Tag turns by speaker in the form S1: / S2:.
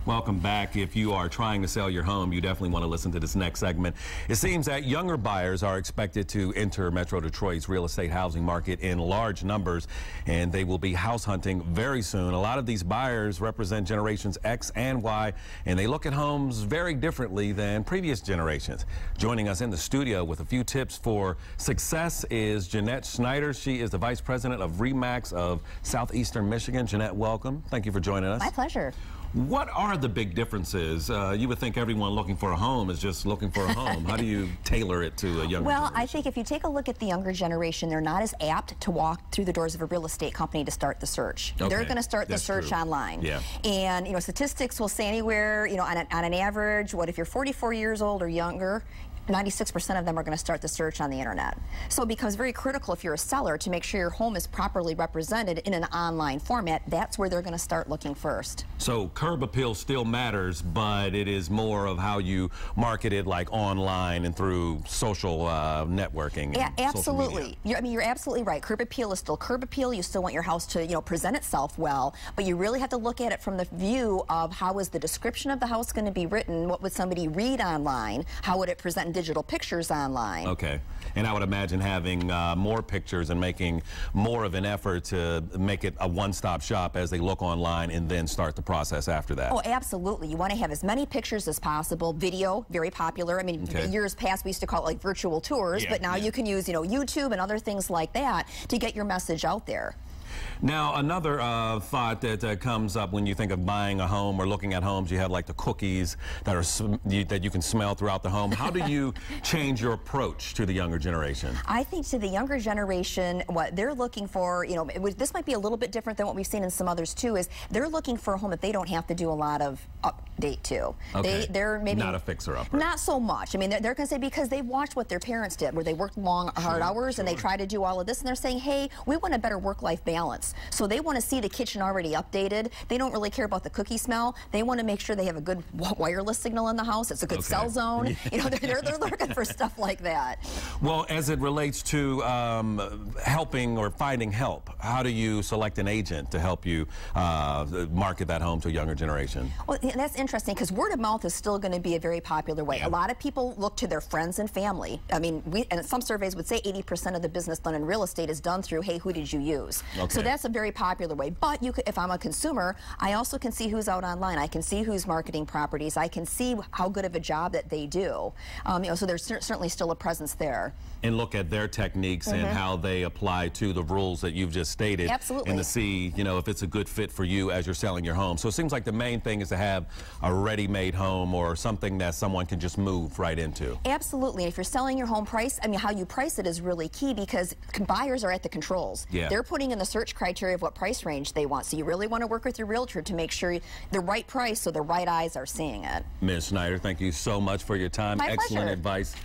S1: Welcome back. If you are trying to sell your home, you definitely want to listen to this next segment. It seems that younger buyers are expected to enter Metro Detroit's real estate housing market in large numbers, and they will be house hunting very soon. A lot of these buyers represent generations X and Y, and they look at homes very differently than previous generations. Joining us in the studio with a few tips for success is Jeanette Schneider. She is the Vice President of RE/MAX of Southeastern Michigan. Jeanette, welcome. Thank you for joining us.
S2: My pleasure.
S1: What are the big differences? You would think everyone looking for a home is just looking for a home. How do you tailor it to a younger generation?
S2: I think if you take a look at the younger generation, they're not as apt to walk through the doors of a real estate company to start the search.
S1: Okay.
S2: They're going to start the search online.
S1: Yeah.
S2: And, statistics will say anywhere, on an average, what if you're 44 years old or younger, 96% of them are going to start the search on the internet. So it becomes very critical if you're a seller to make sure your home is properly represented in an online format. That's where they're going to start looking first.
S1: So curb appeal still matters, but it is more of how you market it, like online and through social networking.
S2: Yeah, absolutely. You're absolutely right. Curb appeal is still curb appeal. You still want your house to present itself well, but you really have to look at it from the view of how is the description of the house going to be written? What would somebody read online? How would it present in digital pictures online?
S1: Okay. And I would imagine having more pictures and making more of an effort to make it a one-stop shop as they look online and then start the process after that.
S2: Oh, absolutely. You want to have as many pictures as possible. Video, very popular. Years past we used to call it like virtual tours, but now you can use, YouTube and other things like that to get your message out there.
S1: Now, another thought that comes up when you think of buying a home or looking at homes, you have like the cookies that you can smell throughout the home. How do you change your approach to the younger generation? I
S2: think to the younger generation, what they're looking for, this might be a little bit different than what we've seen in some others too, is they're looking for a home that they don't have to do a lot of update to.
S1: Okay.
S2: They're maybe
S1: not a fixer-upper.
S2: Not so much. They're going to say because they watched what their parents did, where they worked long, hard hours, and they try to do all of this, and they're saying, hey, we want a better work-life balance. So they want to see the kitchen already updated. They don't really care about the cookie smell. They want to make sure they have a good wireless signal in the house. It's a good cell zone. They're looking for stuff like that.
S1: Well, as it relates to helping or finding help, how do you select an agent to help you market that home to a younger generation? Well,
S2: that's interesting because word of mouth is still going to be a very popular way. A lot of people look to their friends and family. And some surveys would say 80% of the business done in real estate is done through, hey, who did you use?
S1: Okay.
S2: So that's a very popular way. But if I'm a consumer, I also can see who's out online. I can see who's marketing properties. I can see how good of a job that they do. So there's certainly still a presence there.
S1: And look at their techniques and how they apply to the rules that you've just stated.
S2: Absolutely.
S1: And to see, if it's a good fit for you as you're selling your home. So it seems like the main thing is to have a ready-made home or something that someone can just move right into.
S2: Absolutely. If you're selling your home price, how you price it is really key because buyers are at the controls.
S1: Yeah.
S2: They're putting in the search criteria of what price range they want. So you really want to work with your realtor to make sure the right price so the right eyes are seeing it.
S1: Ms. Schneider, thank you so much for your time.
S2: My
S1: Excellent
S2: pleasure.
S1: advice.